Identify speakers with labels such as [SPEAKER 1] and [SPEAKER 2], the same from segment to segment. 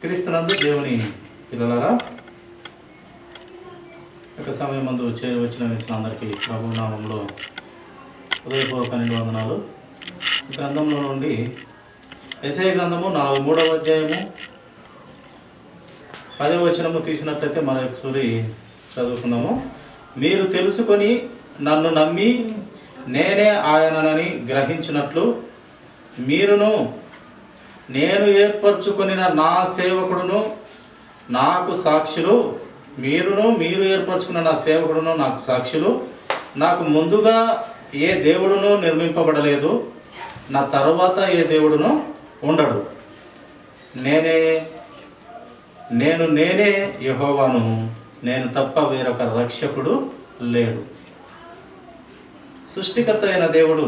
[SPEAKER 1] క్రీస్తునందు దేవుని పిల్లలారా, ఒక సమయం ముందు చేరవచ్చిన అందరికీ ప్రభు నామంలో హృదయపూర్వక వందనాలు. గ్రంథంలో నుండి యెషయా గ్రంథము 43వ అధ్యాయము 10వ వచనము తీసినట్లయితే మరొకసారి చదువుకుందాము. మీరు తెలుసుకొని నన్ను నమ్మి నేనే ఆయననని గ్రహించినట్లు మీరును నేను ఏర్పరచుకొనిన నా సేవకుడును నాకు సాక్షులు, మీరు ఏర్పరచుకున్న నా సేవకుడును నాకు సాక్షులు. నాకు ముందుగా ఏ దేవుడును నిర్మింపబడలేదు, నా తరువాత ఏ దేవుడును ఉండడు. నేనే యెహోవాను, నేను తప్ప వేరొక రక్షకుడు లేడు. సృష్టికర్త అయిన దేవుడు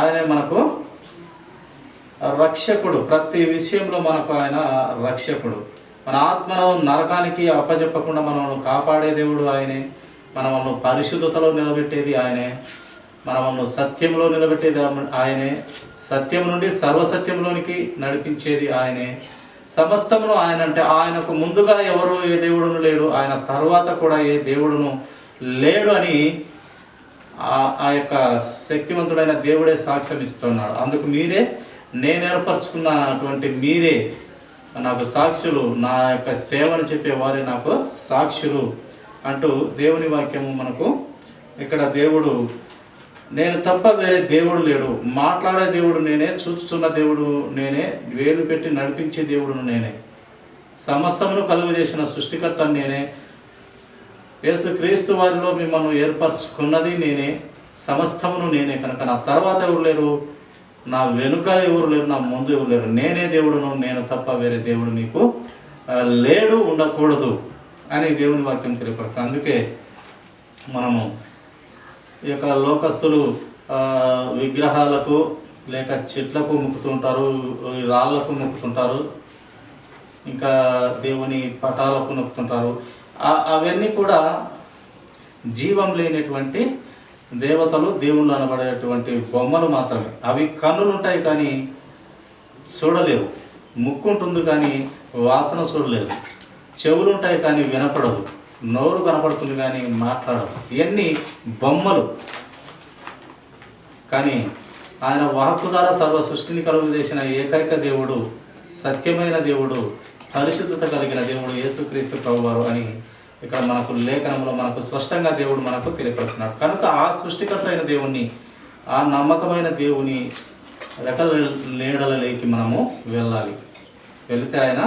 [SPEAKER 1] ఆయనే మనకు రక్షకుడు. ప్రతి విషయంలో మనకు ఆయన రక్షకుడు. మన ఆత్మను నరకానికి అప్పజెప్పకుండా మనల్ని కాపాడే దేవుడు ఆయనే. మనల్ని పరిశుద్ధతలో నిలబెట్టేది ఆయనే. మనల్ని సత్యంలో నిలబెట్టేది ఆయనే. సత్యం నుండి సర్వసత్యంలోనికి నడిపించేది ఆయనే. సమస్తమును ఆయన. అంటే ఆయనకు ముందుగా ఎవరు ఏ దేవుడును లేడు, ఆయన తర్వాత కూడా ఏ దేవుడును లేడు అని ఆ యొక్క శక్తివంతుడైన దేవుడే సాక్ష్యం ఇస్తున్నాడు. అందుకు మీరే, నేను ఏర్పరచుకున్నటువంటి మీరే నాకు సాక్షులు, నా యొక్క సేవను చెప్పే వారే నాకు సాక్షులు అంటూ దేవుని వాక్యము మనకు ఇక్కడ దేవుడు నేను తప్ప వేరే దేవుడు లేడు, మాట్లాడే దేవుడు నేనే, చూస్తున్న దేవుడు నేనే, వేలు పెట్టి నడిపించే దేవుడును నేనే, సమస్తమును కలుగు చేసిన సృష్టికర్త నేనే, యేసుక్రీస్తు వారిలో మిమ్మల్ని ఏర్పరచుకున్నది నేనే, సమస్తమును నేనే. కనుక నా తర్వాత ఎవరు లేరు, నా వెనుక ఎవరు లేరు, నా ముందు ఎవరు లేరు. నేనే దేవుడును, నేను తప్ప వేరే దేవుడు నీకు లేడు, ఉండకూడదు అని దేవుని వాక్యం తెలియపరుస్తుంది. అందుకే మనము ఈ యొక్క లోకస్తులు విగ్రహాలకు లేక చెట్లకు మొక్కుతుంటారు, రాళ్లకు మొక్కుతుంటారు, ఇంకా దేవుని పటాలకు మొక్కుతుంటారు. అవన్నీ కూడా జీవం లేనటువంటి దేవతలు, దేవుళ్ళు అనబడేటువంటి బొమ్మలు మాత్రమే. అవి కన్నులు ఉంటాయి కానీ చూడలేవు, ముక్కు ఉంటుంది కానీ వాసన చూడలేదు, చెవులు ఉంటాయి కానీ వినపడదు, నోరు కనపడుతుంది కానీ మాట్లాడదు. ఇవన్నీ బొమ్మలు. కానీ ఆయన వాక్కు ద్వారా సర్వ సృష్టిని కలుగు చేసిన ఏకైక దేవుడు, సత్యమైన దేవుడు, పరిశుద్ధత కలిగిన దేవుడు యేసుక్రీస్తు ప్రభువారు అని ఇక్కడ మనకు లేఖనంలో మనకు స్పష్టంగా దేవుడు మనకు తెలియపరుస్తున్నాడు. కనుక ఆ సృష్టికర్త అయిన దేవుణ్ణి, ఆ నమ్మకమైన దేవుని రెక్కల నీడలలోకి మనము వెళ్ళాలి. వెళితే ఆయన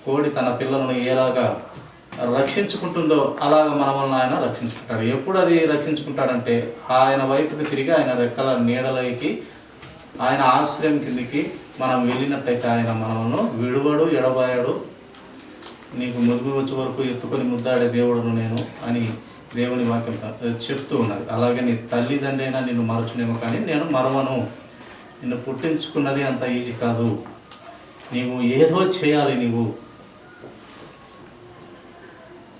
[SPEAKER 1] కోడి తన పిల్లలను ఎలాగా రక్షించుకుంటుందో అలాగ మనల్ని ఆయన రక్షించుకుంటాడు. ఎప్పుడు అది రక్షించుకుంటాడంటే ఆయన వైపుకి తిరిగి ఆయన రెక్కల నీడలకి, ఆయన ఆశ్రయం కిందికి మనం వెళ్ళినట్టయితే ఆయన మనల్ని విడువడు, ఎడబాయడు. నీకు మురుగు వచ్చే వరకు ఎత్తుకొని ముద్దాడే దేవుడును నేను అని దేవుని వాక్యం చెప్తూ ఉన్నది. అలాగే నీ తల్లిదండ్రి అయినా నిన్ను మరచునేమో కానీ నేను మరవను. నిన్ను పుట్టించుకున్నది అంత ఈజీ కాదు. నీవు ఏదో చేయాలి,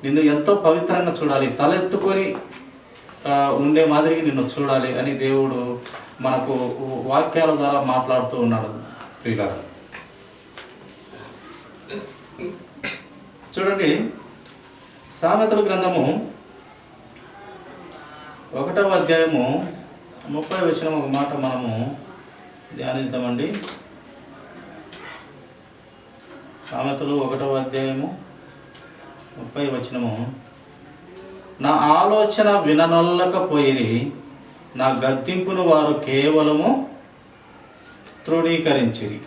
[SPEAKER 1] నిన్ను ఎంతో పవిత్రంగా చూడాలి, తలెత్తుకొని ఉండే మాదిరికి నిన్ను చూడాలి అని దేవుడు మనకు వాక్యాల ద్వారా మాట్లాడుతూ ఉన్నాడు. ప్రియులారా, చూడండి, సామెతల గ్రంథము 1వ అధ్యాయము 30వ వచనం ఒక మాట మనము ధ్యానిద్దామండి. సామెతలు 1వ అధ్యాయము 30వ వచనము. నా ఆలోచన విననొల్లకపోయిరి, నా గద్దింపును వారు కేవలము తృణీకరించిరి.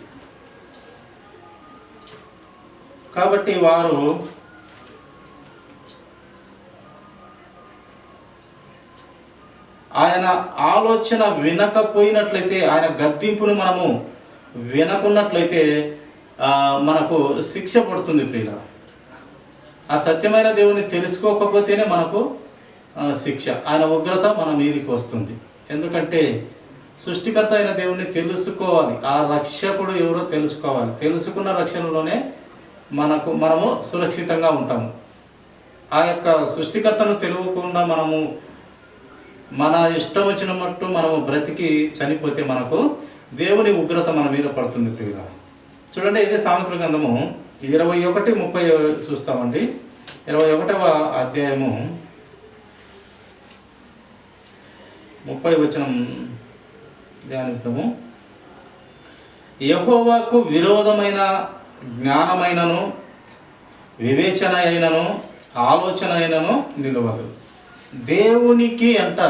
[SPEAKER 1] కాబట్టి వారు ఆయన ఆలోచన వినకపోయినట్లయితే, ఆయన గద్దింపును మనము వినకున్నట్లయితే మనకు శిక్ష పడుతుంది. ప్రియుల, ఆ సత్యమైన దేవుని తెలుసుకోకపోతేనే మనకు శిక్ష, ఆయన ఉగ్రత మన మీదికి వస్తుంది. ఎందుకంటే సృష్టికర్త అయిన దేవుణ్ణి తెలుసుకోవాలి, ఆ రక్షకుడు ఎవరో తెలుసుకోవాలి. తెలుసుకున్న రక్షణలోనే మనము సురక్షితంగా ఉంటాము. ఆ యొక్క సృష్టికర్తను తెలియకుండా మనము మన ఇష్టం వచ్చిన మట్టు మనము బ్రతికి చనిపోతే మనకు దేవుని ఉగ్రత మన మీద పడుతుంది. ప్రియుల, చూడండి, ఇది సామెతల గ్రంథము 21:30 చూస్తామండి. 21వ అధ్యాయము 30 వచనం ధ్యానిస్తాము. యెహోవాకు విరోధమైన జ్ఞానమైనను వివేచన అయినను ఆలోచన అయినను నిలవదు. దేవునికి అంట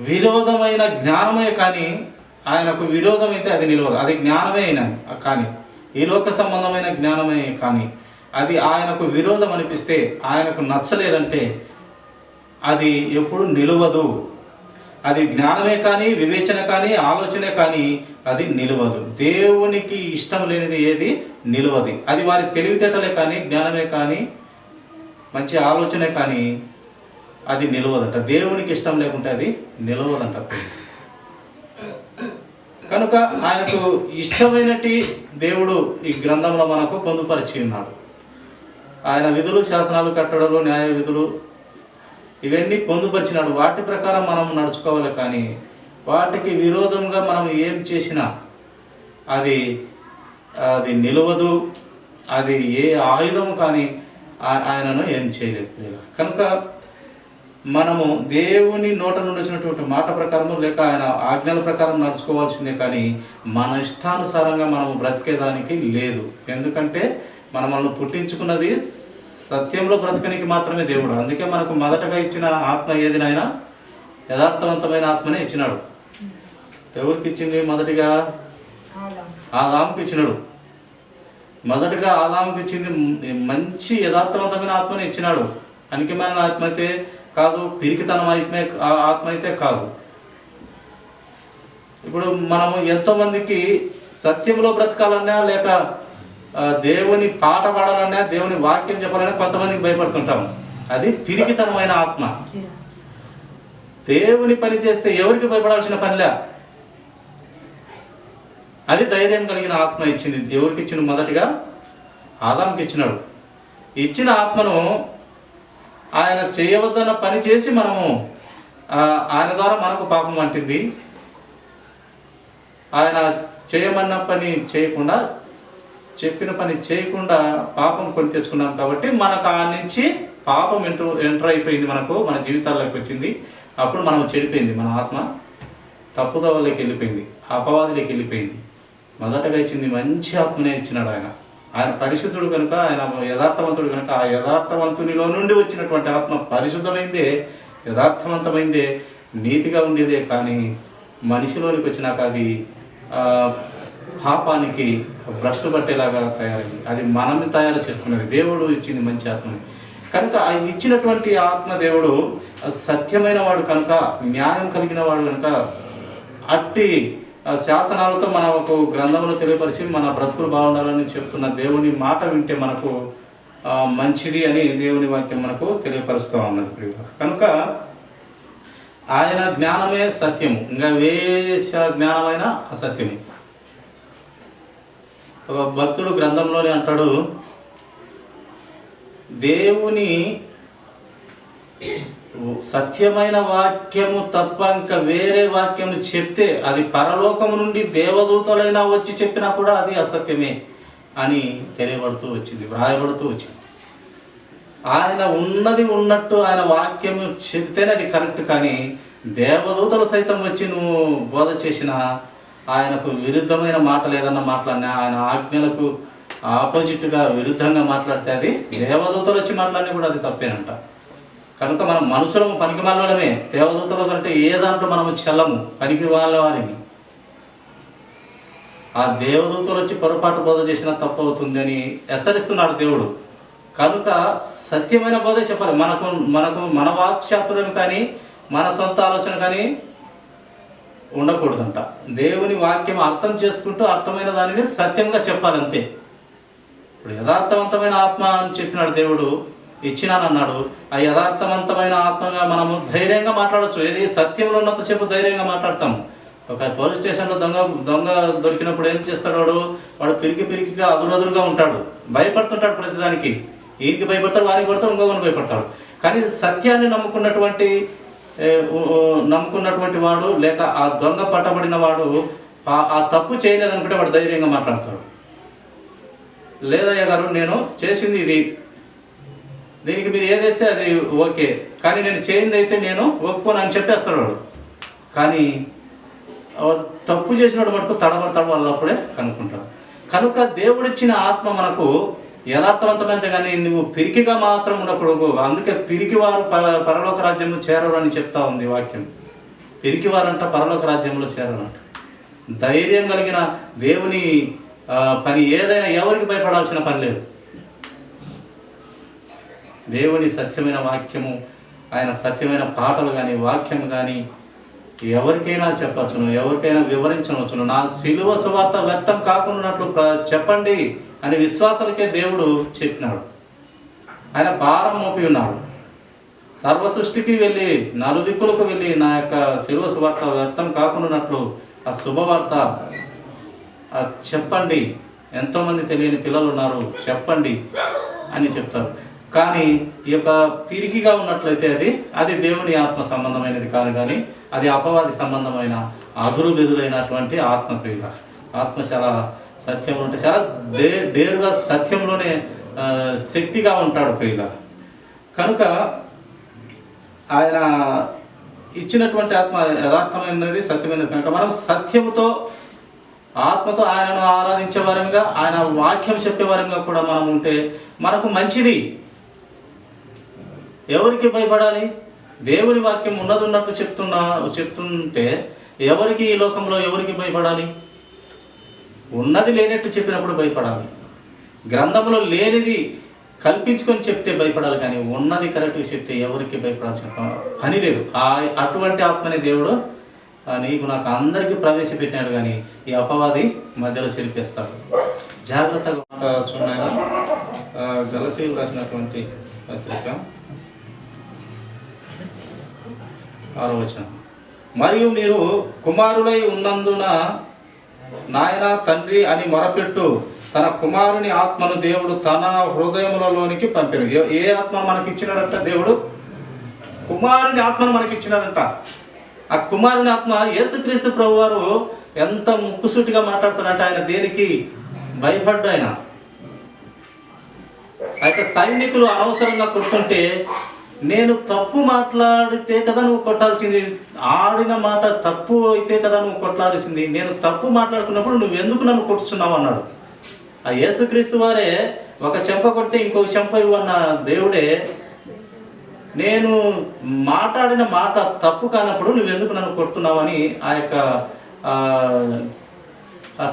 [SPEAKER 1] విరోధమైన జ్ఞానమే కానీ ఆయనకు విరోధమైతే అది నిలవదు. అది జ్ఞానమే అయినా కానీ, ఈ లోక సంబంధమైన జ్ఞానమే కానీ అది ఆయనకు విరోధం అనిపిస్తే, ఆయనకు నచ్చలేదంటే అది ఎప్పుడు నిలవదు. అది జ్ఞానమే కానీ వివేచన కానీ ఆలోచనే కానీ అది నిలవదు. దేవునికి ఇష్టం లేనిది ఏది నిలవది. అది వారి తెలివితేటలే కానీ జ్ఞానమే కానీ మంచి ఆలోచనే కానీ అది నిలవదంట. దేవునికి ఇష్టం లేకుంటే అది నిలవదంట. కనుక ఆయనకు ఇష్టమైనటి దేవుడు ఈ గ్రంథంలో మనకు పొందుపరిచి ఉన్నాడు. ఆయన విధులు, శాసనాలు, కట్టడలు, న్యాయ విధులు ఇవన్నీ పొందుపరిచినాడు. వాటి ప్రకారం మనం నడుచుకోవాలి. కానీ వాటికి విరోధంగా మనం ఏం చేసినా అది నిలవదు. అది ఏ ఆయుధం కానీ ఆయనను ఏం చేయలేదు. కనుక మనము దేవుని నోట నుండి వచ్చినటువంటి మాట ప్రకారము లేక ఆయన ఆజ్ఞల ప్రకారం నడుచుకోవాల్సిందే కానీ మన ఇష్టానుసారంగా మనము బ్రతికేదానికి లేదు. ఎందుకంటే మనల్ని పుట్టించుకున్నది సత్యంలో బ్రతకనికి మాత్రమే దేవుడు. అందుకే మనకు మొదటగా ఇచ్చిన ఆత్మ ఏదినైనా యథార్థవంతమైన ఆత్మనే ఇచ్చినాడు. ఎవరికి ఇచ్చింది? మొదటిగా ఆదాముకి ఇచ్చినాడు. మొదటిగా ఆదాముకి ఇచ్చింది మంచి యథార్థవంతమైన ఆత్మనే ఇచ్చినాడు. అనికిమైన ఆత్మ అయితే కాదు, పిరికితనం ఆత్మ అయితే కాదు. ఇప్పుడు మనము ఎంతోమందికి సత్యంలో బ్రతకాలన్నా లేక దేవుని పాట పాడాలన్నా దేవుని వాక్యం చెప్పాలన్నా కొంతమందికి భయపడుతుంటాం. అది పిరికితనమైన ఆత్మ. దేవుని పని చేస్తే ఎవరికి భయపడాల్సిన పనిలే. అది ధైర్యం కలిగిన ఆత్మ ఇచ్చింది. ఎవరికి ఇచ్చిన? మొదటిగా ఆదాముకి ఇచ్చినాడు. ఇచ్చిన ఆత్మను ఆయన చేయవద్దన్న పని చేసి మనము ఆయన ద్వారా మనకు పాపం అంటింది. ఆయన చేయమన్న పని చేయకుండా, చెప్పిన పని చేయకుండా పాపం కొని తెచ్చుకున్నాం. కాబట్టి మనకు ఆ నుంచి పాపం ఎంటర్ అయిపోయింది. మన జీవితాల్లోకి వచ్చింది. అప్పుడు మనం చెడిపోయింది. మన ఆత్మ తప్పుదోవలోకి వెళ్ళిపోయింది, అపవాదిలోకి వెళ్ళిపోయింది. మొదటగా ఇచ్చింది మంచి ఆత్మనే ఇచ్చినాడు ఆయన. ఆయన పరిశుద్ధుడు కనుక, ఆయన యథార్థవంతుడు కనుక, ఆ యథార్థవంతునిలో నుండి వచ్చినటువంటి ఆత్మ పరిశుద్ధమైందే, యథార్థవంతమైందే, నీతిగా ఉండేదే. కానీ మనిషిలోనికి వచ్చినాక అది పాపానికి భ్రష్టు పట్టేలాగా తయారైంది. అది మనల్ని తయారు చేసుకున్నది. దేవుడు ఇచ్చింది మంచి ఆత్మని. కనుక ఇచ్చినటువంటి ఆత్మ దేవుడు సత్యమైన వాడు కనుక, న్యాయం కలిగిన వాడు కనుక, అట్టి శాసనాలతో మనకు గ్రంథంలో తెలియపరిచి మన బ్రతుకులు బాగుండాలని చెప్తున్న దేవుని మాట వింటే మనకు మంచిది అని దేవుని వాక్యం మనకు తెలియపరుస్తూ ఉన్నది. కనుక ఆయన జ్ఞానమే సత్యము, ఇంకా వేష జ్ఞానమైన అసత్యమే. ఒక భక్తుడు గ్రంథంలోనే అంటాడు, దేవుని సత్యమైన వాక్యము తప్ప ఇంకా వేరే వాక్యము చెప్తే అది పరలోకము నుండి దేవదూతలైనా వచ్చి చెప్పినా కూడా అది అసత్యమే అని తెలియబడుతూ వచ్చింది, వ్రాయబడుతూ వచ్చింది. ఆయన ఉన్నది ఉన్నట్టు ఆయన వాక్యము చెప్తేనే అది కరెక్ట్. కానీ దేవదూతలు సైతం వచ్చి నువ్వు బోధ చేసిన, ఆయనకు విరుద్ధమైన మాటలు ఏదన్నా మాట్లాడినా, ఆయన ఆజ్ఞలకు ఆపోజిట్గా విరుద్ధంగా మాట్లాడితే అది దేవదూతలు వచ్చి మాట్లాడినా కూడా అది తప్పేనంట. కనుక మనం మనుషులము పనికి మాలమే. దేవదూతల కంటే ఏ దాంట్లో మనము చెల్లము, పనికి వాళ్ళ వారిని. ఆ దేవదూతలు వచ్చి పొరపాటు బోధ చేసినా తప్పు అవుతుంది అని హెచ్చరిస్తున్నాడు దేవుడు. కనుక సత్యమైన బోధ చెప్పాలి. మనకు మన వాక్చాతుర్యం కానీ మన సొంత ఆలోచన కానీ ఉండకూడదంట. దేవుని వాక్యం అర్థం చేసుకుంటూ అర్థమైన దానిని సత్యంగా చెప్పాలంతే. ఇప్పుడు యథార్థవంతమైన ఆత్మ అని చెప్పినాడు దేవుడు, ఇచ్చినానన్నాడు. ఆ యథార్థవంతమైన ఆత్మగా మనము ధైర్యంగా మాట్లాడచ్చు. ఏది సత్యంలో ఉన్నంతసేపు ధైర్యంగా మాట్లాడతాము. ఒక పోలీస్ స్టేషన్లో దొంగ దొరికినప్పుడు ఏం చేస్తాడు? వాడు పిరికిగా అదురుగా ఉంటాడు, భయపడుతుంటాడు ప్రతిదానికి. ఈయనకి భయపడతాడు, వారికి పడతాడు, ఇంకొకరిని భయపడతాడు. కానీ సత్యాన్ని నమ్ముకున్నటువంటి వాడు లేక ఆ దొంగ పట్టబడిన వాడు ఆ తప్పు చేయలేదనుకుంటే వాడు ధైర్యంగా మాట్లాడతాడు. లేదయ్య గారు నేను చేసింది ఇది, దీనికి మీరు ఏదైతే అది ఓకే, కానీ నేను చేయింది అయితే నేను ఒప్పుకోను అని చెప్పేస్తాడు వాడు. కానీ తప్పు చేసినప్పుడు మటుకు తడబడతాడు, వాళ్ళప్పుడే కనుక్కుంటాడు. కనుక దేవుడిచ్చిన ఆత్మ మనకు యథార్థవంతమైతే కానీ నువ్వు పిరికిగా మాత్రం ఉండకూడదు. అందుకే పిరికివారు పరలోక రాజ్యంలో చేరరు అని చెప్తా ఉంది వాక్యం. పిరికివారంట పరలోక రాజ్యంలో చేరరంట. ధైర్యం కలిగిన దేవుని పని ఏదైనా ఎవరికి భయపడాల్సిన పని లేదు. దేవుని సత్యమైన వాక్యము, ఆయన సత్యమైన పాటలు కానీ వాక్యం కానీ ఎవరికైనా చెప్పవచ్చును, ఎవరికైనా వివరించవచ్చును. నా సిలువ సువార్త వ్యర్థం కాకున్నట్లు చెప్పండి అని విశ్వాసాలకే దేవుడు చెప్పినాడు. ఆయన భారం మోపి ఉన్నాడు. సర్వ సృష్టికి వెళ్ళి నలుదిక్కులకు వెళ్ళి నా యొక్క సిలువ సువార్త వ్యర్థం కాకున్నట్లు ఆ శుభవార్త చెప్పండి, ఎంతోమంది తెలియని పిల్లలు ఉన్నారు చెప్పండి అని చెప్తారు. కానీ ఈ యొక్క పిరికిగా ఉన్నట్లయితే అది దేవుని ఆత్మ సంబంధమైనది కాదు, కానీ అది అపవాది సంబంధమైన అదురు బెదురైనటువంటి ఆత్మక్రియ. ఆత్మ చాలా సత్యంలో ఉంటే చాలా డేరుగా సత్యంలోనే శక్తిగా ఉంటాడు ప్రియుల. కనుక ఆయన ఇచ్చినటువంటి ఆత్మ యథార్థమైనది, సత్యమైనది. కనుక మనం సత్యముతో ఆత్మతో ఆయనను ఆరాధించే వారంగా, ఆయన వాక్యం చెప్పే వారంగా కూడా మనం ఉంటే మనకు మంచిది. ఎవరికి భయపడాలి? దేవుని వాక్యం ఉన్నట్టు చెప్తుంటే ఎవరికి ఈ లోకంలో ఎవరికి భయపడాలి? ఉన్నది లేనట్టు చెప్పినప్పుడు భయపడాలి. గ్రంథంలో లేనిది కల్పించుకొని చెప్తే భయపడాలి, కానీ ఉన్నది కరెక్ట్గా చెప్తే ఎవరికి భయపడాల్సిన పని లేదు. అటువంటి ఆత్మని దేవుడు నీకు నాకు అందరికీ ప్రవేశపెట్టినాడు, కానీ ఈ అపవాది మధ్యలో చెరిపేస్తాడు. జాగ్రత్తగా చూడాలి. గలతీయులు రాసినటువంటి పత్రిక 6వ వచనం, మరియు మీరు కుమారులై ఉన్నందున నాయన తండ్రి అని మొరపెట్టు, తన కుమారుని ఆత్మను దేవుడు తన హృదయములలోనికి పంపాడు. ఏ ఆత్మ మనకి ఇచ్చినాడంట? దేవుడు కుమారుని ఆత్మను మనకి ఇచ్చినాడంట. ఆ కుమారుని ఆత్మ యేసుక్రీస్తు ప్రభువారు ఎంత ముక్కుసూటిగా మాట్లాడుతాడంటే ఆయన దేనికి భయపడ్డు. ఆయన అయితే సైనికులు అనవసరంగా కొడుతుంటే, నేను తప్పు మాట్లాడితే కదా నువ్వు కొట్టాల్సింది, ఆడిన మాట తప్పు అయితే కదా నువ్వు కొట్లాడాల్సింది, నేను తప్పు మాట్లాడుకున్నప్పుడు నువ్వు ఎందుకు నన్ను కొట్టుచున్నావు అన్నాడు. ఆ యేసుక్రీస్తు వారే ఒక చెంప కొడితే ఇంకొక చెంప ఇవ్వన్న దేవుడే, నేను మాట్లాడిన మాట తప్పు కానప్పుడు నువ్వెందుకు నన్ను కొడుతున్నావు అని ఆ యొక్క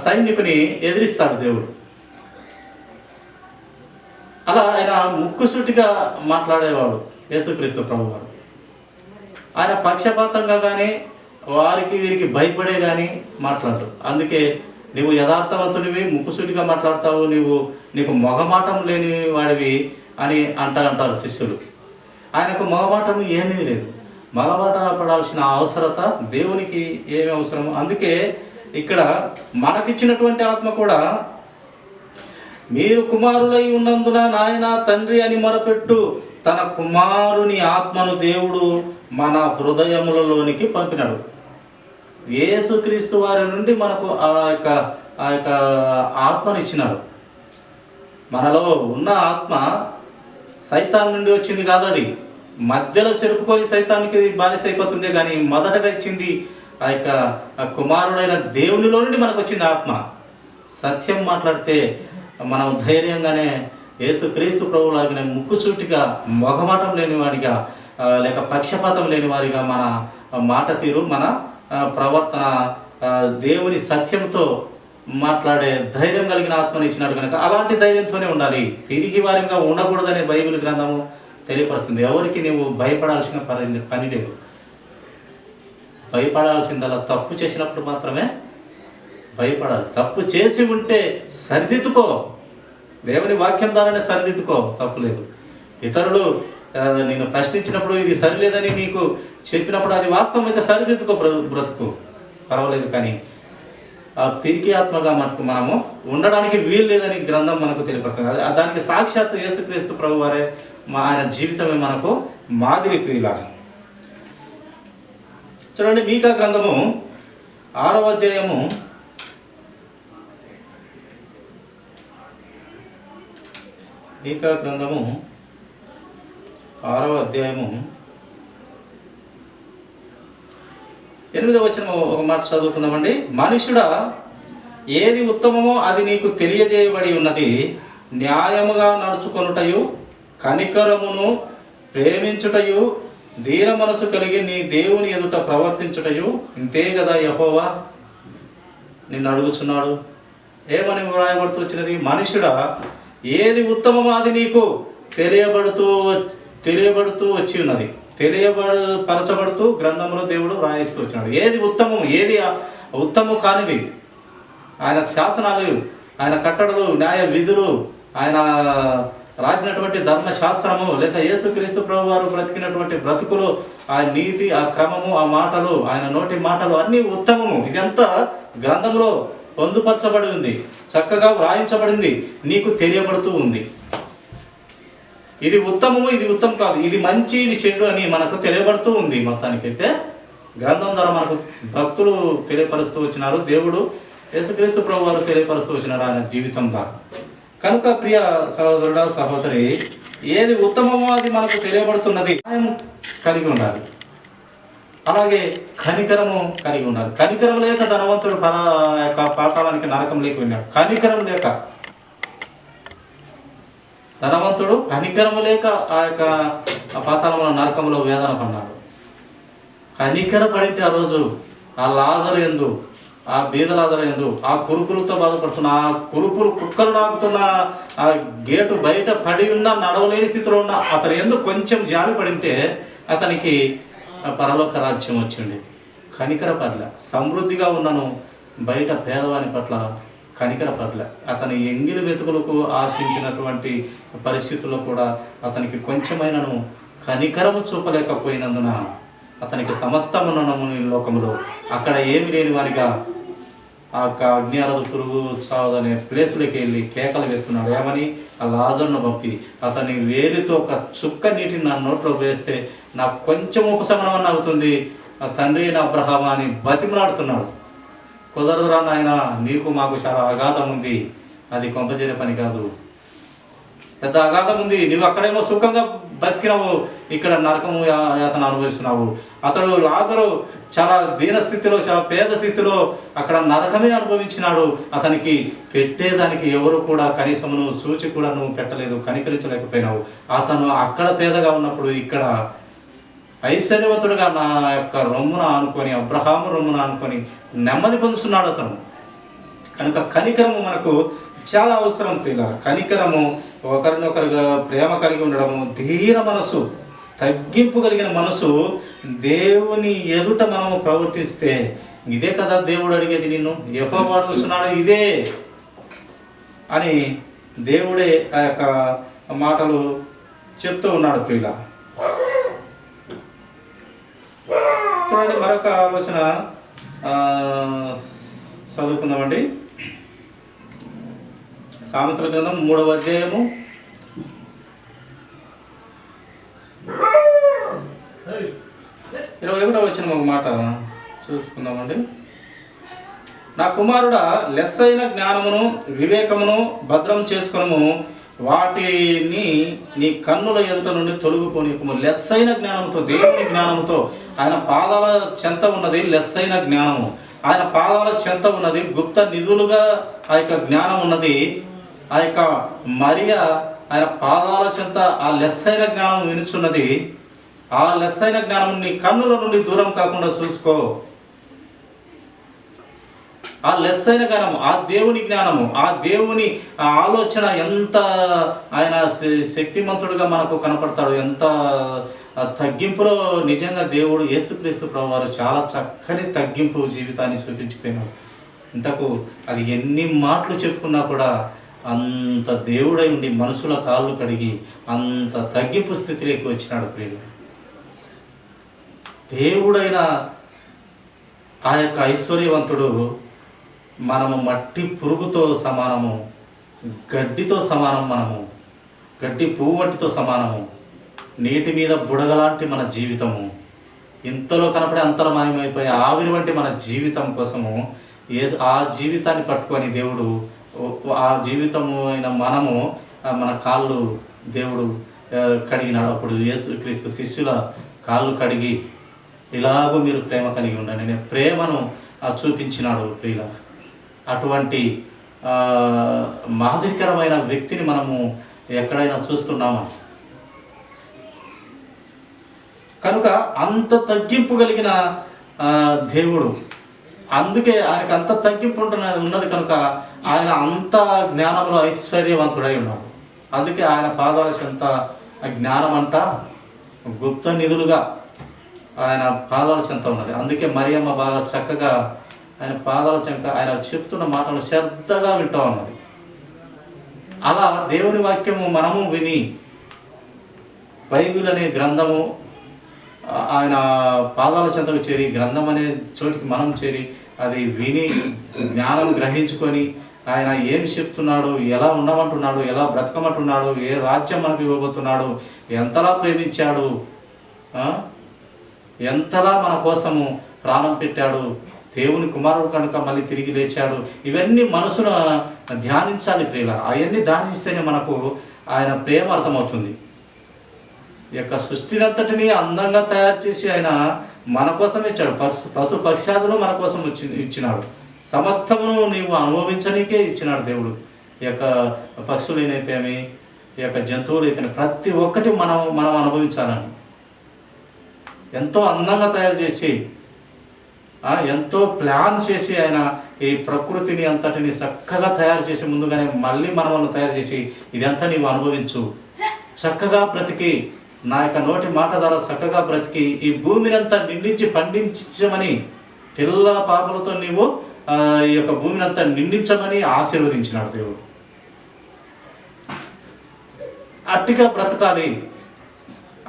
[SPEAKER 1] సైనికుని ఎదిరిస్తాడు దేవుడు. అలా ఆయన ముక్కుసూటిగా మాట్లాడేవాడు యేసుక్రీస్తు ప్రభువారు. ఆయన పక్షపాతంగా కానీ వారికి వీరికి భయపడే కానీ మాట్లాడతాడు. అందుకే నువ్వు యథార్థవంతుడివి, ముక్కుసూటిగా మాట్లాడతావు, నీకు మొగమాటం లేని వాడివి అని అంటారు శిష్యులు. ఆయనకు మొగమాటం ఏమీ లేదు. మగమాట పడాల్సిన అవసరత దేవునికి ఏమి అవసరము. అందుకే ఇక్కడ మనకిచ్చినటువంటి ఆత్మ కూడా, మీరు కుమారులై ఉన్నందున నాయన తండ్రి అని మొరపెట్టు, తన కుమారుని ఆత్మను దేవుడు మన హృదయములలోనికి పంపినాడు. యేసుక్రీస్తు వారి నుండి మనకు ఆ యొక్క ఆత్మను ఇచ్చినాడు. మనలో ఉన్న ఆత్మ సైతాన్ నుండి వచ్చింది కాదు, అది మధ్యలో చెరుపుకొని సైతానికి బానిస అయిపోతుంది. కానీ మొదటగా ఇచ్చింది ఆ యొక్క కుమారుడైన దేవునిలో నుండి మనకు వచ్చింది ఆత్మ. సత్యం మాట్లాడితే మనం ధైర్యంగానే యేసుక్రీస్తు ప్రభువులాగానే ముక్కుచూటిగా మొగమాటం లేనివాడిగా లేక పక్షపాతం లేని వారిగా మన మాట తీరు, మన ప్రవర్తన దేవుని సత్యంతో మాట్లాడే ధైర్యం కలిగిన ఆత్మని ఇచ్చినాడు. కనుక అలాంటి ధైర్యంతోనే ఉండాలి. తిరిగి వారిగా ఉండకూడదనే బైబిల్ గ్రంథము తెలియపరుస్తుంది. ఎవరికి నువ్వు భయపడాల్సిన పని లేదు. భయపడాల్సిందలా తప్పు చేసినప్పుడు మాత్రమే భయపడాలి. తప్పు చేసి ఉంటే సరిదిద్దుకో, దేవుని వాక్యం ద్వారానే సరిదిద్దుకో, తప్పులేదు. ఇతరులు నేను ప్రశ్నించినప్పుడు ఇది సరిలేదని నీకు చెప్పినప్పుడు అది వాస్తవం అయితే సరిదిద్దుకో, బ్రతుకు పర్వాలేదు. కానీ ఆ పిరికి ఆత్మగా మనము ఉండడానికి వీలు లేదని గ్రంథం మనకు తెలియపరుస్తుంది. దానికి సాక్షాత్ యేసుక్రీస్తు ప్రభు వారే ఆయన జీవితమే మనకు మాదిరి ప్రియులాగా. చూడండి, మీకా గ్రంథము 6వ అధ్యాయము మీకా గ్రంథము 6వ అధ్యాయము 8వ వచనం ఒక మాట చదువుకుందామండి. మనుషుడా, ఏది ఉత్తమమో అది నీకు తెలియజేయబడి ఉన్నది. న్యాయముగా నడుచుకొనుటయు, కనికరమును ప్రేమించుటయు, దీన మనసు కలిగి నీ దేవుని ఎదుట ప్రవర్తించుటయు ఇంతే కదా యెహోవా నిన్ను అడుగుచున్నాడు. ఏమని వ్రాయబడుతూ వచ్చినది? మనుషుడా, ఏది ఉత్తమమో అది నీకు తెలియబడుతూ వచ్చి ఉన్నది. పరచబడుతూ గ్రంథంలో దేవుడు రాయిస్తూ వచ్చినాడు. ఏది ఉత్తమం, ఏది ఉత్తమం కానిది, ఆయన శాసనాలు, ఆయన కట్టడలు, న్యాయ విధులు, ఆయన రాసినటువంటి ధర్మశాస్త్రము, లేక యేసుక్రీస్తు ప్రభు వారు బ్రతికినటువంటి బ్రతుకులు, ఆ నీతి, ఆ క్రమము, ఆ మాటలు, ఆయన నోటి మాటలు అన్నీ ఉత్తమము. ఇదంతా గ్రంథంలో పొందుపరచబడి ఉంది, చక్కగా వ్రాయించబడింది, నీకు తెలియబడుతూ ఉంది. ఇది ఉత్తమము, ఇది ఉత్తమం కాదు, ఇది మంచి, ఇది చెడు అని మనకు తెలియబడుతూ ఉంది. మొత్తానికైతే గ్రంథం ద్వారా మనకు భక్తులు తెలియపరుస్తూ వచ్చినారు, దేవుడు యేసుక్రీస్తు ప్రభు వారు తెలియపరుస్తూ వచ్చినారు ఆయన జీవితం ద్వారా. కనుక ప్రియ సహోదరుడా, సహోదరి, ఏది ఉత్తమమో అది మనకు తెలియబడుతున్నది. న్యాయం కలిగి ఉండాలి, అలాగే కనికరము కలిగి ఉండాలి. కనికరం లేక ధనవంతుడు పాతాళానికి నరకం లేక వెళ్ళాడు. కనికరం లేక ధనవంతుడు కనికరము లేక ఆ యొక్క పాతాళంలో నరకంలో వేదన పడ్డాడు. కనికర పడితే ఆ రోజు ఆ లాజరు యందు, ఆ బీద లాజరు యందు, ఆ కురుపులతో బాధపడుతున్న, ఆ కురుపులు కుక్కలు నాకుతున్న ఆ గేటు బయట పడి ఉన్న, నడవలేని స్థితిలో ఉన్న అతని యందు కొంచెం జాలి పడితే అతనికి పరలోక రాజ్యం వచ్చింది. కనికర పట్ల సమృద్ధిగా ఉన్నను, బయట పేదవాని పట్ల కనికర పట్ల, అతని ఎంగిలి వెతుకులకు ఆశించినటువంటి పరిస్థితుల్లో కూడా అతనికి కొంచెమైనను కనికరము చూపలేకపోయినందున అతనికి సమస్తమునము లోకములో అక్కడ ఏమి లేని వారిగా ఆ అజ్ఞానదు పురుగు సావదనే ప్లేసులోకి వెళ్ళి కేకలు వేస్తున్నాడు. ఏమని? ఆ లాజరును పంపి అతని వేలితో ఒక చుక్క నీటిని నా నోట్లో వేస్తే నాకు కొంచెం ఉపశమనం అవుతుంది ఆ తండ్రి అయిన అబ్రహామా అని బతిమలాడుతున్నాడు. కుదరదురా నాయన, నీకు మాకు చాలా అగాధం ఉంది, అది కొంపచేరే పని కాదు, పెద్ద అగాధం ఉంది. నువ్వు అక్కడేమో సుఖంగా బతికినావు, ఇక్కడ నరకము యాతన అనుభవిస్తున్నావు. అతడు లాజరు చాలా దీన స్థితిలో, చాలా పేద స్థితిలో అక్కడ నరకమే అనుభవించినాడు. అతనికి పెట్టేదానికి ఎవరు కూడా కనీసమును సూచి కూడా నువ్వు పెట్టలేదు, కనికరించలేకపోయినావు. అతను అక్కడ పేదగా ఉన్నప్పుడు ఇక్కడ ఐశ్వర్యవంతుడుగా నా యొక్క రొమ్మున ఆనుకొని, అబ్రహాము రొమ్మున ఆనుకొని నెమ్మది పొందుతున్నాడు అతను. కనుక కనికరము మనకు చాలా అవసరం ప్రియుల. కనికరము, ఒకరినొకరుగా ప్రేమ కలిగి ఉండడము, ధీర మనసు, తగ్గింపు కలిగిన మనసు, దేవుని ఎదుట మనము ప్రవర్తిస్తే ఇదే కదా దేవుడు అడిగేది నిన్ను. యెహోవా అడుగుతున్నాడు ఇదే అని దేవుడే ఆ యొక్క మాటలు చెప్తూ ఉన్నాడు ప్రియుల. చూడండి, మరొక ఆలోచన చదువుకుందామండి. సామెతల గ్రంథం 3వ అధ్యాయము 21వ వచనం ఒక మాట చూసుకుందామండి. నా కుమారుడా, లెస్సైన జ్ఞానమును వివేకమును భద్రం చేసుకొనుము, వాటిని నీ కన్నుల ఎదుట నుండి తొలగిపోనికుము. లెస్సైన జ్ఞానంతో, దేవుని జ్ఞానంతో, ఆయన పాదాల చెంత ఉన్నది లెస్సైన జ్ఞానము. ఆయన పాదాల చెంత ఉన్నది గుప్త నిధులుగా ఆ యొక్క జ్ఞానం ఉన్నది. ఆ యొక్క మరియా ఆయన పాదాల చెంత ఆ లెస్సైన జ్ఞానం వినుచున్నది. ఆ లెస్సైన జ్ఞానం నీ కన్నుల నుండి దూరం కాకుండా చూసుకో. ఆ లెస్సైన జ్ఞానము, ఆ దేవుని జ్ఞానము, ఆ దేవుని ఆలోచన ఎంత ఆయన శక్తిమంతుడుగా మనకు కనపడతాడు. ఎంత తగ్గింపులో నిజంగా దేవుడు యేసుక్రీస్తు ప్రభు వారు చాలా చక్కని తగ్గింపు జీవితాన్ని చూపించిపోయినాడు. ఇంతకు అది ఎన్ని మాటలు చెప్పుకున్నా కూడా అంత దేవుడై ఉండి మనుషుల కాళ్ళు కడిగి అంత తగ్గింపు స్థితిలోకి వచ్చినాడు ప్రియులు. దేవుడైన ఆ యొక్క ఐశ్వర్యవంతుడు మనము మట్టి పురుగుతో సమానము, గడ్డితో సమానం, మనము గడ్డి పువ్వు మట్టితో సమానము, నీటి మీద బుడగలాంటి మన జీవితము, ఇంతలో కనపడే అంతలో మాయమైపోయే ఆవిరి వంటి మన జీవితం కోసము ఆ జీవితాన్ని పట్టుకొని దేవుడు, ఆ జీవితము అయిన మనము మన కాళ్ళు దేవుడు కడిగినాడు. అప్పుడు యేసుక్రీస్తు శిష్యుల కాళ్ళు కడిగి ఇలాగూ మీరు ప్రేమ కలిగి ఉండండి అనే ప్రేమను చూపించినాడు ప్రియుల. అటువంటి మాదిరికరమైన వ్యక్తిని మనము ఎక్కడైనా చూస్తున్నామా? కనుక అంత తగ్గింపు కలిగిన దేవుడు, అందుకే ఆయనకు అంత తగ్గింపు ఉన్నది కనుక ఆయన అంత జ్ఞానంలో ఐశ్వర్యవంతుడై ఉన్నాడు. అందుకే ఆయన పాదాల చెంత జ్ఞానం అంట గుప్త నిధులుగా ఆయన పాదాల చెంత ఉన్నది. అందుకే మరియమ్మ బాగా చక్కగా ఆయన పాదాల చెంత ఆయన చెప్తున్న మాటలు శ్రద్ధగా వింటూ ఉన్నది. అలా దేవుని వాక్యము మనము విని బైబిల్ అనే గ్రంథము ఆయన పాదాల చెంతకు చేరి, గ్రంథం అనే చోటికి మనం చేరి అది విని జ్ఞానం గ్రహించుకొని ఆయన ఏమి చెప్తున్నాడు, ఎలా ఉండమంటున్నాడు, ఎలా బ్రతకమంటున్నాడు, ఏ రాజ్యం మనకు ఇవ్వబోతున్నాడు, ఎంతలా ప్రేమించాడు, ఎంతలా మన కోసము ప్రాణం పెట్టాడు, దేవుని కుమారుడు కనుక మళ్ళీ తిరిగి లేచాడు, ఇవన్నీ మనసును ధ్యానించాలి ప్రియుల. అవన్నీ ధ్యానిస్తేనే మనకు ఆయన ప్రేమ అర్థమవుతుంది. ఈ యొక్క సృష్టినంతటినీ అందంగా తయారు చేసి ఆయన మన కోసం ఇచ్చాడు. పశు పక్షాదులు మన కోసం ఇచ్చినాడు. సమస్తమును నీవు అనుభవించడానికే ఇచ్చినాడు దేవుడు. ఈ యొక్క పక్షులైతేమి, ఈ యొక్క జంతువులు అయితే ప్రతి ఒక్కటి మనం అనుభవించాలని ఎంతో అందంగా తయారు చేసి, ఎంతో ప్లాన్ చేసి ఆయన ఈ ప్రకృతిని అంతటిని చక్కగా తయారు చేసి ముందుగానే మళ్ళీ మనల్ని తయారు చేసి ఇదంతా నీవు అనుభవించు, చక్కగా బ్రతికి, నా యొక్క నోటి మాట ద్వారా చక్కగా బ్రతికి ఈ భూమిని అంతా నిండించి పండించమని, పిల్ల పాపలతో నీవు ఈ యొక్క భూమిని అంతా నిండించమని ఆశీర్వదించినాడు దేవుడు. అట్టిగా బ్రతకాలి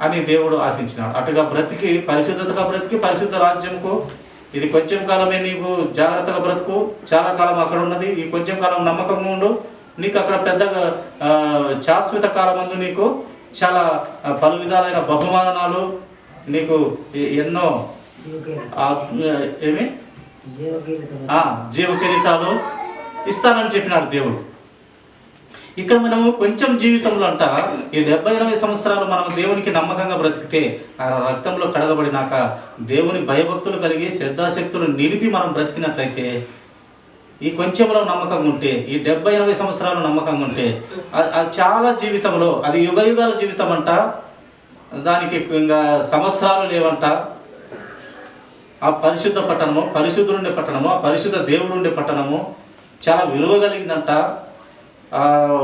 [SPEAKER 1] అని దేవుడు ఆశించినాడు. అటుగా బ్రతికి పరిశుద్ధతగా బ్రతికి పరిశుద్ధ రాజ్యంకు, ఇది కొంచెం కాలమే, నీకు జాగ్రత్తగా బ్రతుకు, చాలా కాలం అక్కడ ఉన్నది, ఈ కొంచెం కాలం నమ్మకంగా ఉండు, నీకు అక్కడ పెద్దగా శాశ్వత కాలమందు నీకు చాలా పలు విధాలైన బహుమానాలు, నీకు ఎన్నో జీవ కిరీటాలు ఇస్తానని చెప్పినాడు దేవుడు. ఇక్కడ మనము కొంచెం జీవితంలో అంట ఈ 70-80 సంవత్సరాలు మనం దేవునికి నమ్మకంగా బ్రతికితే, ఆ రక్తంలో కడగబడినాక దేవుని భయభక్తులు కలిగి శ్రద్ధాశక్తులు నిలిపి మనం బ్రతికినట్లయితే, ఈ కొంచెంలో నమ్మకంగా ఉంటే, ఈ 70-80 సంవత్సరాలు నమ్మకంగా ఉంటే, చాలా జీవితంలో అది యుగయుగాల జీవితం అంట. దానికి ఇంకా సంవత్సరాలు లేవంట. ఆ పరిశుద్ధ పట్టణము, పరిశుద్ధుడుండే పట్టణము, ఆ పరిశుద్ధ దేవుడుండే పట్టణము చాలా విలువ కలిగిందంట.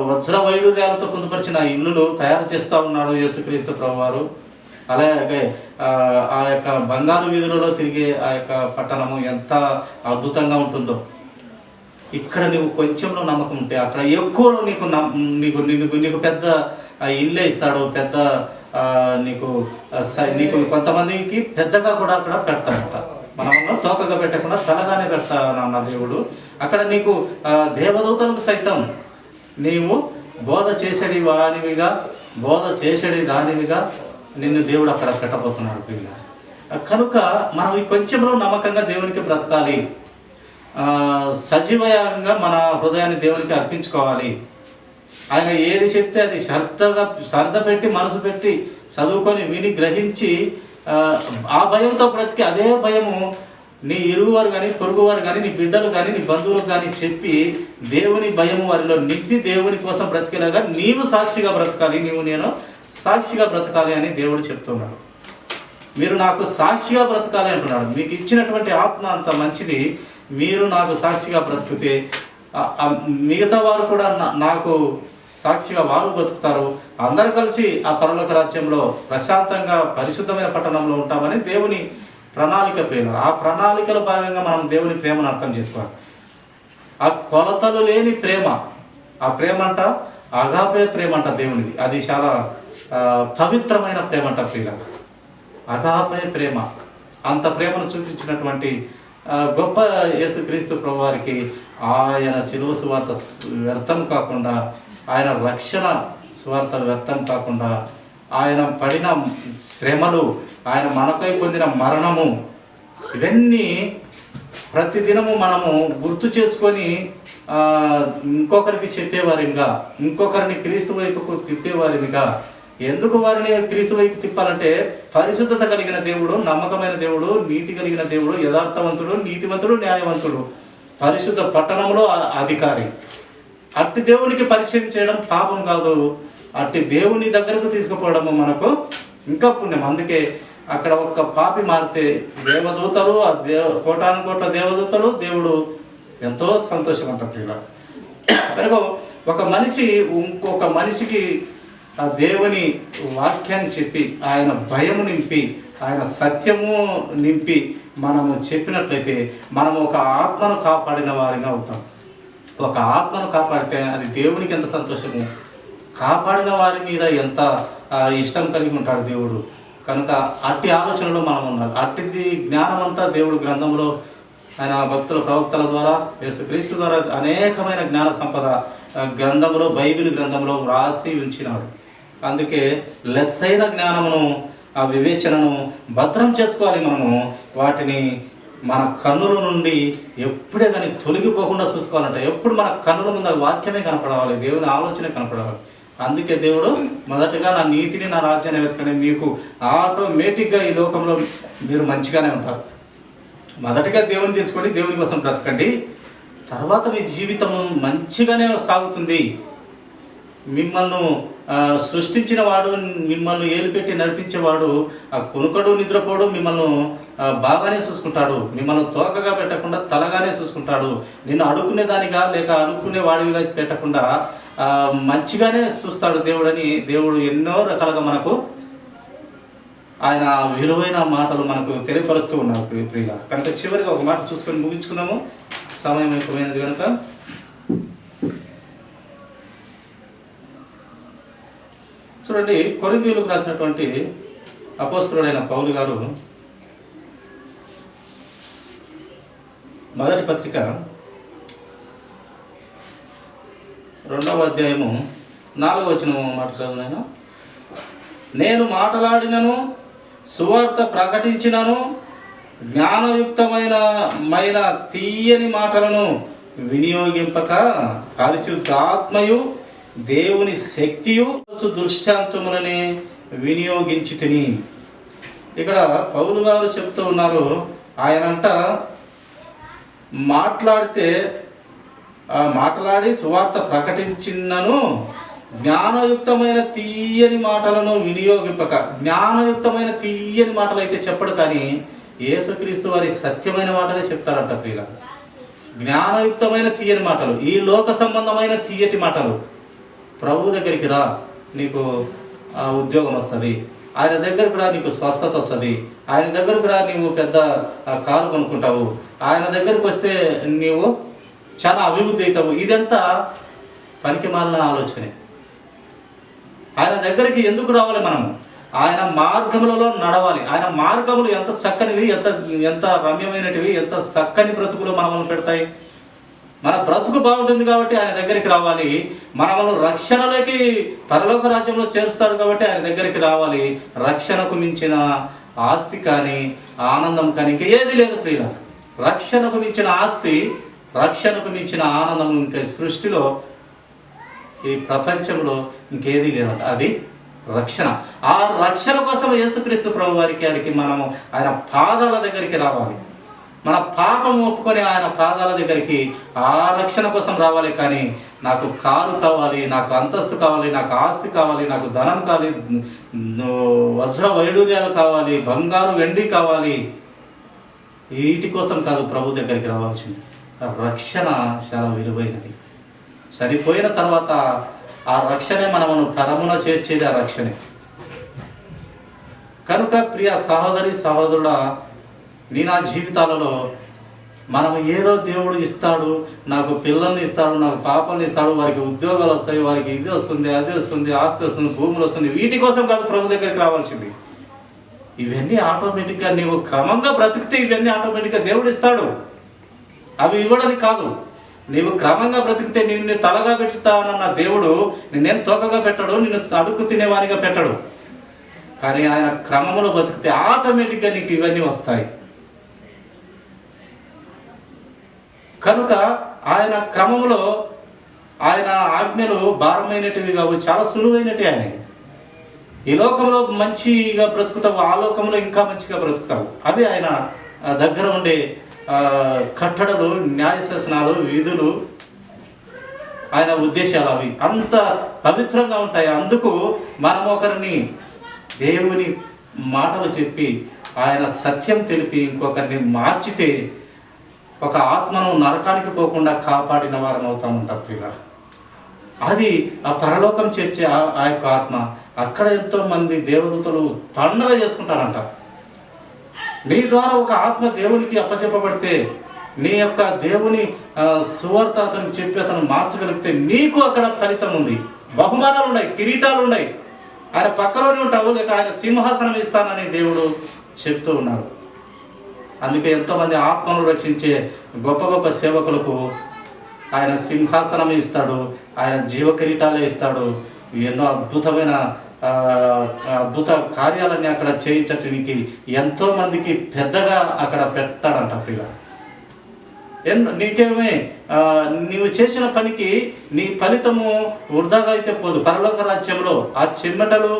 [SPEAKER 1] వజ్ర వైడూర్యాలతో పొందుపరిచిన ఇల్లులు తయారు చేస్తూ ఉన్నాడు యేసుక్రీస్తు ప్రభువారు. అలాగే ఆ యొక్క బంగారు వీధులలో తిరిగే ఆ యొక్క పట్టణము ఎంత అద్భుతంగా ఉంటుందో. ఇక్కడ నీవు కొంచెంలో నమ్మకం ఉంటే అక్కడ ఎక్కువలో నీకు పెద్ద ఇల్లే ఇస్తాడు. పెద్ద నీకు కొంతమందికి పెద్దగా కూడా అక్కడ పెడతాడంట. మనము తోకగా పెట్టకుండా తలగానే పెడతానన్న దేవుడు. అక్కడ నీకు దేవదూతలకు సైతం నీవు బోధ చేసేది దానివిగా నిన్ను దేవుడు అక్కడ పెట్టబోతున్నాడు పిల్ల. కనుక మనం ఈ కొంచెంలో నమ్మకంగా దేవునికి బ్రతకాలి. సజీవయంగా మన హృదయాన్ని దేవునికి అర్పించుకోవాలి. ఆయన ఏది చెప్తే అది శ్రద్ధ పెట్టి మనసు పెట్టి చదువుకొని విని గ్రహించి ఆ భయంతో బ్రతికి, అదే భయము నీ ఇరుగువారు కానీ, పొరుగువారు కానీ, నీ బిడ్డలు కానీ, నీ బంధువులకు కానీ చెప్పి దేవుని భయము వారిలో నింపి దేవుని కోసం బ్రతికేలాగా నీవు సాక్షిగా బ్రతకాలి. నేను సాక్షిగా బ్రతకాలి అని దేవుడు చెప్తున్నాడు. మీరు నాకు సాక్షిగా బ్రతకాలి అంటున్నాడు. మీకు ఇచ్చినటువంటి ఆత్మ అంత మంచిది. మీరు నాకు సాక్షిగా బ్రతికితే మిగతా వారు కూడా నాకు సాక్షిగా వారు బ్రతుకుతారు. అందరూ కలిసి ఆ పరలోక రాజ్యంలో ప్రశాంతంగా పరిశుద్ధమైన పట్టణంలో ఉంటామని దేవుని ప్రణాళిక ప్రేమ. ఆ ప్రణాళికల భాగంగా మనం దేవుని ప్రేమను అర్థం చేసుకోవాలి. ఆ కొలతలు లేని ప్రేమ, ఆ ప్రేమ అంట అగాపే ప్రేమ అంట దేవునిది. అది చాలా పవిత్రమైన ప్రేమ అంట ప్రియ. అగాపే ప్రేమ, అంత ప్రేమను చూపించినటువంటి గొప్ప యేసుక్రీస్తు ప్రభువారికి ఆయన శిలువ సువార్త వ్యర్థం కాకుండా, ఆయన రక్షణ సువార్త వ్యర్థం కాకుండా, ఆయన పడిన శ్రమలు, ఆయన మనకై పొందిన మరణము, ఇవన్నీ ప్రతిదినము మనము గుర్తు చేసుకొని ఇంకొకరికి చెప్పేవారిగా, ఇంకొకరిని క్రీస్తు వైపుకు తిప్పేవారిగా. ఎందుకు వారిని క్రీస్తు వైపు తిప్పాలంటే పరిశుద్ధత కలిగిన దేవుడు, నమ్మకమైన దేవుడు, నీతి కలిగిన దేవుడు, యథార్థవంతుడు, నీతివంతుడు, న్యాయవంతుడు, పరిశుద్ధ పట్టణంలో అధికారి. అట్టి దేవునికి పరిచయం చేయడం పాపం కాదు, అట్టి దేవుని దగ్గరకు తీసుకుపోవడము మనకు ఇంకా పుణ్యం. అందుకే అక్కడ ఒక్క పాపి మారితే దేవదూతలు, కోటాను కోట్ల దేవదూతలు, దేవుడు ఎంతో సంతోషం అంటారు. కనుక ఒక మనిషి ఇంకొక మనిషికి ఆ దేవుని వాక్యాన్ని చెప్పి, ఆయన భయము నింపి, ఆయన సత్యము నింపి మనము చెప్పినట్లయితే మనము ఒక ఆత్మను కాపాడిన వారిగా అవుతాం. ఒక ఆత్మను కాపాడితే అది దేవునికి ఎంత సంతోషము, కాపాడిన వారి మీద ఎంత ఇష్టం కలిగి ఉంటాడు దేవుడు. కనుక అట్టి ఆలోచనలో మనం ఉండాలి. అట్టిది జ్ఞానం అంతా దేవుడు గ్రంథంలో ఆయన భక్తుల ప్రవక్తల ద్వారా, యేసుక్రీస్తు ద్వారా అనేకమైన జ్ఞాన సంపద గ్రంథంలో, బైబిల్ గ్రంథంలో వ్రాసి ఉంచినాడు. అందుకే లెస్సైన జ్ఞానమును, ఆ వివేచనను భద్రం చేసుకోవాలి. మనము వాటిని మన కన్నుల నుండి ఎప్పుడే కానీ తొలగిపోకుండా చూసుకోవాలంటే ఎప్పుడు మన కన్నుల ముందు వాక్యమే కనపడవాలి, దేవుని ఆలోచనే కనపడవాలి. అందుకే దేవుడు మొదటగా నా నీతిని, నా రాజ్యాన్ని వెతకండి, మీకు ఆటోమేటిక్గా ఈ లోకంలో మీరు మంచిగానే ఉంటారు. మొదటగా దేవుని తెలుసుకోండి, దేవుని కోసం బ్రతకండి, తర్వాత మీ జీవితం మంచిగానే సాగుతుంది. మిమ్మల్ని సృష్టించిన వాడు, మిమ్మల్ని ఏలుపెట్టి నడిపించేవాడు ఆ కునుకడు నిద్రపోడు, మిమ్మల్ని బాగానే చూసుకుంటాడు. మిమ్మల్ని తోకగా పెట్టకుండా తలగానే చూసుకుంటాడు. నిన్ను అడుక్కునేదానిగా లేక అడుక్కునే వాడిగా పెట్టకుండా మంచిగానే చూస్తాడు దేవుడని దేవుడు ఎన్నో రకాలుగా మనకు ఆయన విలువైన మాటలు మనకు తెలియపరుస్తూ ఉన్నారు ప్రియుల. కనుక చివరిగా ఒక మాట చూసుకొని ముగించుకుందాము, సమయం ఎక్కువైనది కనుక. చూడండి, కొరింథీయులకు రాసినటువంటి అపోస్తలుడైన పౌలు గారు మొదటి పత్రిక 2వ అధ్యాయము 4వ వచనం మాట చదువునైనా. నేను మాట్లాడినను, సువార్త ప్రకటించినను, జ్ఞానయుక్తమైన తీయని మాటలను వినియోగింపక పరిశుద్ధాత్మయు దేవుని శక్తియు దృష్టాంతములని వినియోగించి తిని. ఇక్కడ పౌలు గారు చెప్తూ ఉన్నారు, ఆయనంట మాట్లాడి సువార్త ప్రకటించినను జ్ఞానయుక్తమైన తీయని మాటలను వినియోగింపక. జ్ఞానయుక్తమైన తీయని మాటలు అయితే చెప్పడు, కానీ యేసుక్రీస్తు వారి సత్యమైన మాటలే చెప్తారంట ప్రియుల. జ్ఞానయుక్తమైన తీయని మాటలు, ఈ లోక సంబంధమైన తీయటి మాటలు. ప్రభు దగ్గరికి రా, నీకు ఉద్యోగం వస్తుంది. ఆయన దగ్గరకు రా, నీకు స్వస్థత వస్తుంది. ఆయన దగ్గరకు రా, నీవు పెద్ద కారు కొనుక్కుంటావు. ఆయన దగ్గరకు వస్తే నీవు చాలా అభివృద్ధి అవుతావు. ఇదంతా పనికి మాలిన ఆలోచనే. ఆయన దగ్గరికి ఎందుకు రావాలి? మనము ఆయన మార్గములలో నడవాలి. ఆయన మార్గములు ఎంత చక్కనివి, ఎంత రమ్యమైనటివి, ఎంత చక్కని బ్రతుకులు మనల్ని పెడతాయి. మన బ్రతుకు బాగుంటుంది కాబట్టి ఆయన దగ్గరికి రావాలి. మనల్ని రక్షణలోకి, పరలోక రాజ్యంలో చేరుస్తాడు కాబట్టి ఆయన దగ్గరికి రావాలి. రక్షణకు మించిన ఆస్తి కానీ ఆనందం కానీ ఇంకా ఏది లేదు ప్రియుల. రక్షణకు మించిన ఆస్తి, రక్షణకు మించిన ఆనందం ఇంకా సృష్టిలో, ఈ ప్రపంచంలో ఇంకేది లేదంట. అది రక్షణ. ఆ రక్షణ కోసం యేసుక్రీస్తు ప్రభు వారికి మనము ఆయన పాదాల దగ్గరికి రావాలి. మన పాపం ఒప్పుకొని ఆయన పాదాల దగ్గరికి ఆ రక్షణ కోసం రావాలి. కానీ నాకు కారు కావాలి, నాకు అంతస్తు కావాలి, నాకు ఆస్తి కావాలి, నాకు ధనం కావాలి, వజ్ర వైడూర్యాలు కావాలి, బంగారు వెండి కావాలి, వీటి కోసం కాదు ప్రభు దగ్గరికి రావాల్సింది. రక్షణ చాలా విలువైనది. చనిపోయిన తర్వాత ఆ రక్షణే మనము పరమున చేర్చేది ఆ రక్షణే. కనుక ప్రియ సహోదరి సహోదరుడా, నీ నా జీవితాలలో మనం ఏదో దేవుడు ఇస్తాడు, నాకు పిల్లల్ని ఇస్తాడు, నాకు పాపల్ని ఇస్తాడు, వారికి ఉద్యోగాలు వస్తాయి, వారికి ఇది వస్తుంది, అది వస్తుంది, ఆస్తి వస్తుంది, భూములు వస్తుంది, వీటి కోసం కాదు ప్రభు దగ్గరికి రావాల్సింది. ఇవన్నీ ఆటోమేటిక్గా నీవు క్రమంగా బ్రతికితే ఇవన్నీ ఆటోమేటిక్గా దేవుడు ఇస్తాడు. అవి ఇవ్వడానికి కాదు. నీవు క్రమంగా బ్రతికితే నిన్ను తలగా పెట్టుతానన్న దేవుడు నిన్నేం తోకగా పెట్టడు, నిన్ను అడుగు తినేవానిగా పెట్టడు. కానీ ఆయన క్రమంలో బ్రతికితే ఆటోమేటిక్గా నీకు ఇవన్నీ వస్తాయి. కనుక ఆయన క్రమంలో ఆయన ఆజ్ఞలు భారమైనటివి కావు, చాలా సులువైనవి. ఆయన ఈ లోకంలో మంచిగా బ్రతుకుతావు, ఆ లోకంలో ఇంకా మంచిగా బ్రతుకుతావు. అవి ఆయన దగ్గర ఉండే కట్టడలు, న్యాయశాసనాలు, విధులు, ఆయన ఉద్దేశాలు అవి అంత పవిత్రంగా ఉంటాయి. అందుకు మనం ఒకరిని దేవుని మాటలు చెప్పి ఆయన సత్యం తెలిపి ఇంకొకరిని మార్చితే ఒక ఆత్మను నరకానికి పోకుండా కాపాడిన వారం అవుతా ఉంటాం ప్రియులారా. అది ఆ పరలోకం చేర్చే ఆ యొక్క ఆత్మ. అక్కడ ఎంతో మంది దేవదూతలు పండుగ చేసుకుంటారంట. నీ ద్వారా ఒక ఆత్మ దేవునికి అప్పచెప్పబడితే, నీ యొక్క దేవుని సువార్త అతనికి చెప్పి అతను మార్చగలిగితే నీకు అక్కడ ఫలితం ఉంది, బహుమానాలు ఉన్నాయి, కిరీటాలు ఉన్నాయి. ఆయన పక్కలోనే ఉంటావు, లేక ఆయన సింహాసనం ఇస్తానని దేవుడు చెప్తూ ఉన్నాడు. అందుకే ఎంతోమంది ఆత్మను రక్షించే గొప్ప గొప్ప సేవకులకు ఆయన సింహాసనం ఇస్తాడు, ఆయన జీవ కిరీటాలే ఇస్తాడు. ఎన్నో అద్భుత కార్యాలన్నీ అక్కడ చేయించటానికి ఎంతోమందికి పెద్దగా అక్కడ పెడతాడంట ప్రియ. నీకేమే నీవు చేసిన పనికి నీ ఫలితము వృధాగా అయితే పోదు. పరలోక రాజ్యంలో ఆ చెమటలు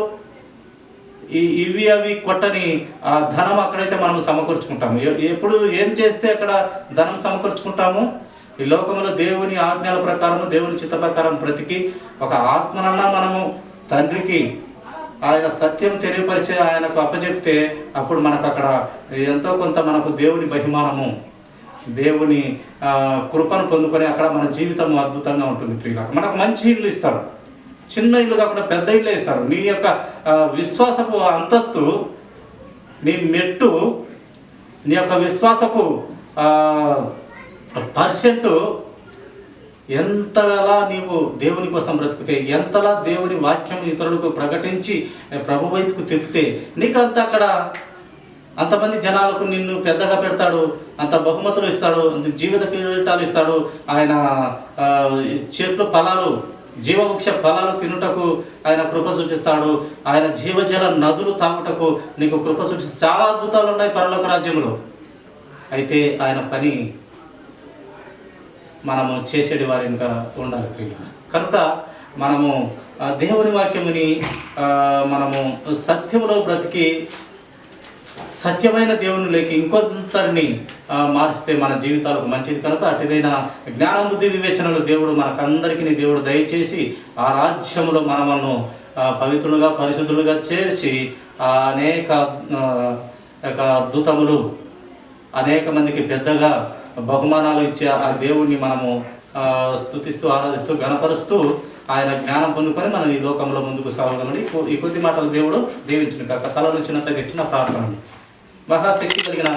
[SPEAKER 1] ఇవి అవి కొట్టని ఆ ధనం అక్కడైతే మనం సమకూర్చుకుంటాము. ఎప్పుడు ఏం చేస్తే అక్కడ ధనం సమకూర్చుకుంటాము? ఈ లోకంలో దేవుని ఆజ్ఞల ప్రకారము, దేవుని చిత్త ప్రకారం బ్రతికి ఒక ఆత్మనన్నా మనము తండ్రికి ఆయన సత్యం తెలియపరిచి ఆయనకు అప్పచెప్తే అప్పుడు మనకు అక్కడ ఎంతో కొంత మనకు దేవుని బహుమానము, దేవుని కృపను పొందుకొని అక్కడ మన జీవితం అద్భుతంగా ఉంటుంది ప్రియుల. మనకు మంచి ఇల్లు ఇస్తాడు, చిన్న ఇల్లు కాకుండా పెద్ద ఇల్లే ఇస్తాడు. నీ యొక్క విశ్వాసపు అంతస్తు, నీ మెట్టు, నీ యొక్క విశ్వాసపు పర్సెంట్ ఎంతలా నీవు దేవుని కోసం బ్రతికితే, ఎంతలా దేవుని వాక్యం ఇతరులకు ప్రకటించి ప్రభు వైపుకు తిప్పితే నీకు అంత అక్కడ అంతమంది జనాలకు నిన్ను పెద్దగా పెడతాడు, అంత బహుమతులు ఇస్తాడు, జీవిత కిరీటాలు ఇస్తాడు. ఆయన చెట్లు ఫలాలు, జీవవృక్ష ఫలాలు తినుటకు ఆయన కృప చూపిస్తాడు. ఆయన జీవజల నదులు తాగుటకు నీకు కృప చూపిస్తాడు. చాలా అద్భుతాలు ఉన్నాయి పరలోక రాజ్యంలో. అయితే ఆయన పని మనము చేసేటి వారు ఇంకా ఉండాలి ప్రియులు. కనుక మనము దేవుని వాక్యముని మనము సత్యములో బ్రతికి సత్యమైన దేవుని లేక ఇంకొంతరిని మార్చితే మన జీవితాలకు మంచిది. కనుక అటుదైన జ్ఞానం, బుద్ధి, వివేచనలు దేవుడు మనకందరికీ దేవుడు దయచేసి ఆ రాజ్యంలో మనము పవిత్రులుగా, పరిశుద్ధులుగా చేర్చి అనేక అద్భుతములు, అనేక మందికి పెద్దగా బహుమానాలు ఇచ్చే ఆ దేవుణ్ణి మనము స్తుతిస్తూ, ఆరాధిస్తూ, గణపరుస్తూ ఆయన జ్ఞానం పొందుకొని మనం ఈ లోకంలో ముందుకు సాగగలమని ఈ కొద్ది మాటలు దేవుడు దీవించిన కాక తల నుంచి చిన్న ప్రార్థన. మహాశక్తి కలిగిన